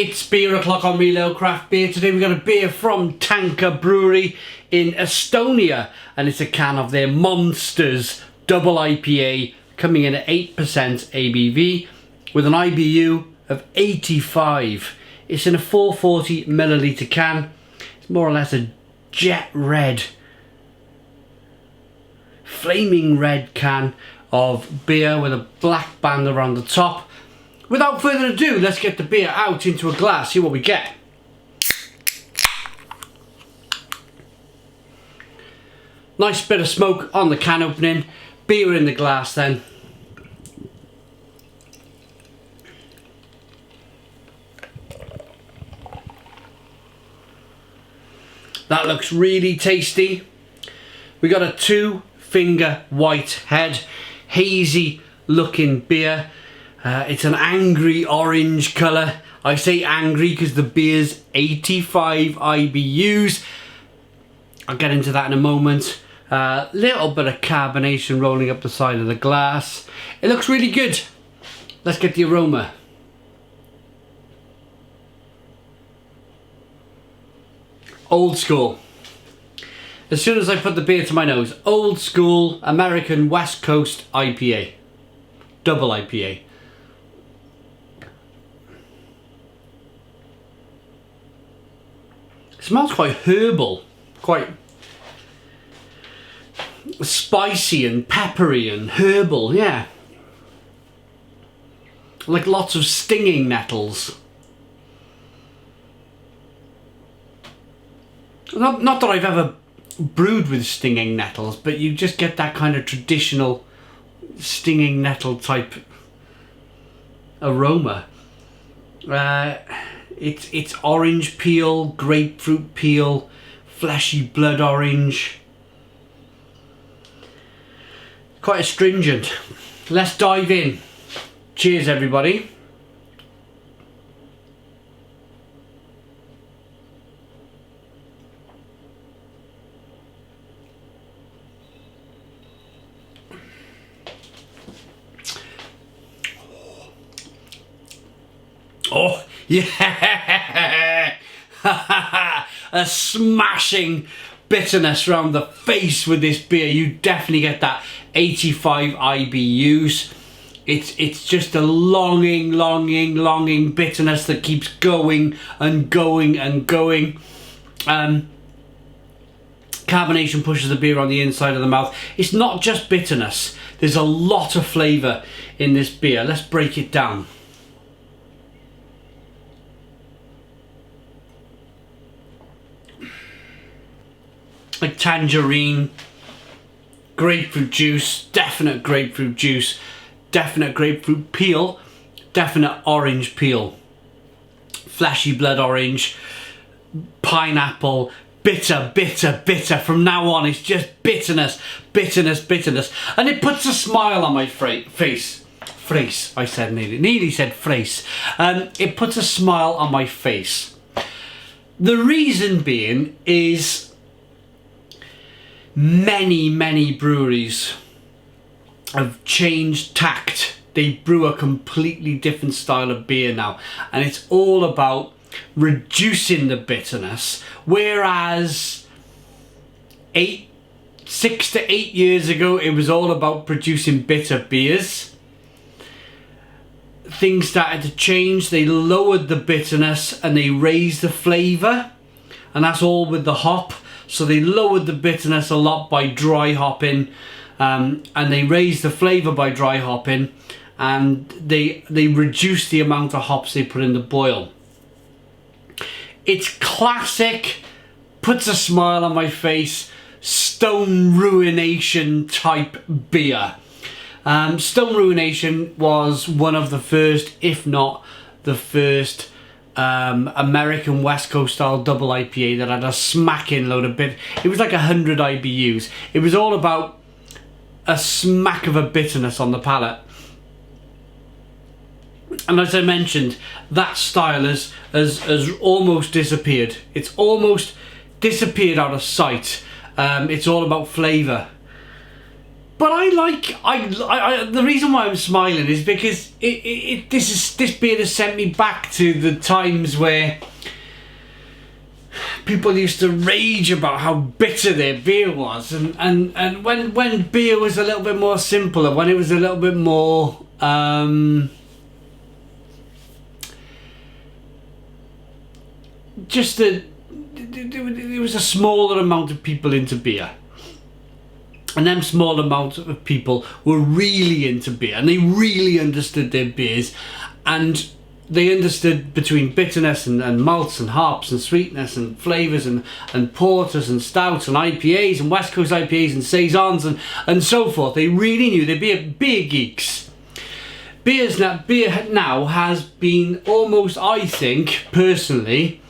It's beer o'clock on Real Ale Craft Beer. Today we've got a beer from Tanka Brewery in Estonia, and it's a can of their Monsters Double IPA coming in at 8% ABV with an IBU of 85. It's in a 440 milliliter can. It's more or less a jet red, flaming red can of beer with a black band around the top. Without further ado, let's get the beer out into a glass, see what we get. Nice bit of smoke on the can opening, beer in the glass then. That looks really tasty. We got a 2-finger white head, hazy looking beer. It's an angry orange colour. I say angry because the beer's 85 IBUs. I'll get into that in a moment. Little bit of carbonation rolling up the side of the glass. It looks really good. Let's get the aroma. Old school. As soon as I put the beer to my nose, old school American West Coast IPA. Double IPA. It smells quite herbal, quite spicy and peppery and herbal, yeah. Like lots of stinging nettles. Not that I've ever brewed with stinging nettles, but you just get that kind of traditional stinging nettle type aroma. It's orange peel, grapefruit peel, fleshy blood orange. Quite astringent. Let's dive in. Cheers, everybody. Oh, yeah! A smashing bitterness around the face with this beer. You definitely get that 85 IBUs. It's just a longing bitterness that keeps going and going and going. Carbonation pushes the beer on the inside of the mouth. It's not just bitterness. There's a lot of flavour in this beer. Let's break it down. Like tangerine, grapefruit juice, definite grapefruit juice, definite grapefruit peel, definite orange peel, fleshy blood orange, pineapple, bitter. From now on it's just bitterness, and it puts a smile on my face. I said nearly said face. It puts a smile on my face. The reason being is many breweries have changed tact. They brew a completely different style of beer now, and it's all about reducing the bitterness, whereas 6 to 8 years ago it was all about producing bitter beers. Things started to change. They lowered the bitterness and they raised the flavour, and that's all with the hop. So they lowered the bitterness a lot by dry hopping, and they raised the flavour by dry hopping, and they reduced the amount of hops they put in the boil. It's classic, puts a smile on my face, Stone Ruination type beer. Stone Ruination was one of the first, if not the first, American West Coast style double IPA that had a smacking load of bit. It was like 100 IBUs. It was all about a smack of a bitterness on the palate. And as I mentioned, that style has almost disappeared. It's almost disappeared out of sight. It's all about flavour. But the reason why I'm smiling is because this beer has sent me back to the times where people used to rage about how bitter their beer was, and when beer was a little bit more simpler, when it was a little bit more there was a smaller amount of people into beer. And them small amount of people were really into beer, and they really understood their beers, and they understood between bitterness and malts and hops and sweetness and flavours and porters and stouts and IPAs and West Coast IPAs and saisons and so forth. They really knew. They'd be beer geeks. Beer now has been almost, I think, personally,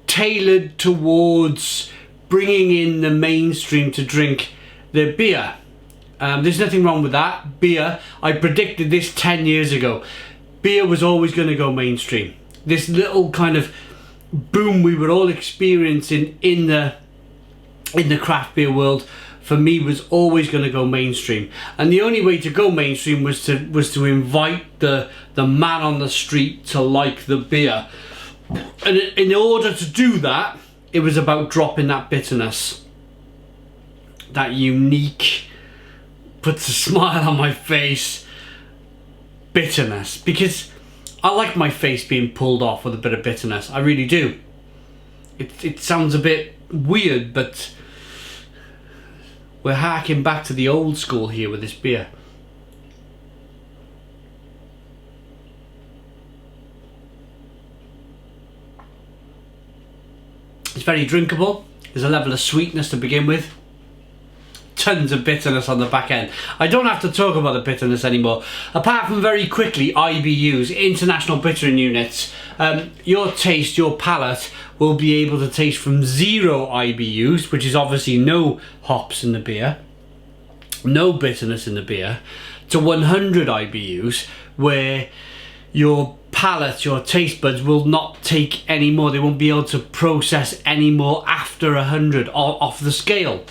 tailored towards bringing in the mainstream to drink their beer. There's nothing wrong with that. Beer, I predicted this 10 years ago. Beer was always going to go mainstream. This little kind of boom we were all experiencing in the craft beer world, for me, was always going to go mainstream. And the only way to go mainstream was to invite the man on the street to like the beer. And in order to do that, it was about dropping that bitterness. That unique, puts a smile on my face, bitterness. Because I like my face being pulled off with a bit of bitterness. I really do. It sounds a bit weird, but we're harking back to the old school here with this beer. It's very drinkable. There's a level of sweetness to begin with. Tons of bitterness on the back end. I don't have to talk about the bitterness anymore. Apart from very quickly, IBUs, International Bittering Units. Your taste, your palate will be able to taste from 0 IBUs, which is obviously no hops in the beer, no bitterness in the beer, to 100 IBUs, where your palate, your taste buds will not take any more. They won't be able to process any more after 100 off the scale.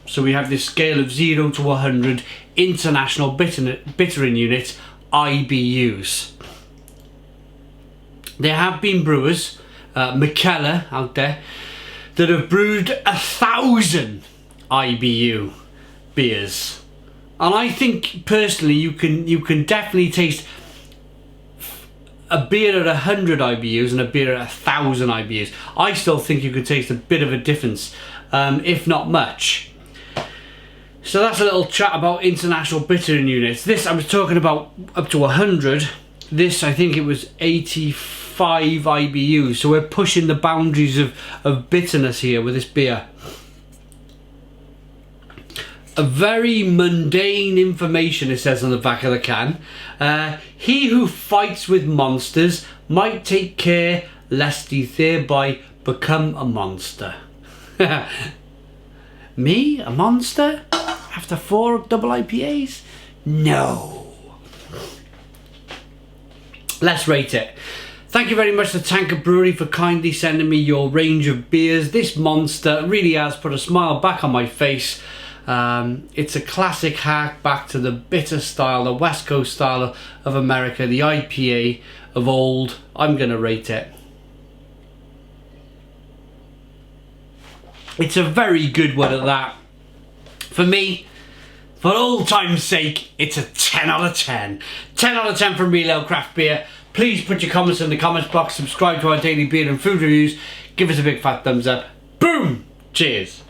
So we have this scale of 0 to 100 International Bittering Unit IBUs. There have been brewers, McKellar out there, that have brewed 1,000 IBU beers. And I think personally you can definitely taste a beer at 100 IBUs and a beer at 1,000 IBUs. I still think you could taste a bit of a difference, if not much. So that's a little chat about International Bittering Units. This, I was talking about up to 100. This, I think it was 85 IBUs. So we're pushing the boundaries of bitterness here with this beer. A very mundane information, it says on the back of the can. He who fights with monsters might take care lest he thereby become a monster. Me? A monster? After 4 double IPAs? No. Let's rate it. Thank you very much to Tanker Brewery for kindly sending me your range of beers. This monster really has put a smile back on my face. It's a classic hark back to the bitter style, the West Coast style of America, the IPA of old. I'm going to rate it. It's a very good one at that. For me, for old time's sake, it's a 10 out of 10. 10 out of 10 from Real Ale Craft Beer. Please put your comments in the comments box, subscribe to our daily beer and food reviews, give us a big fat thumbs up. Boom! Cheers!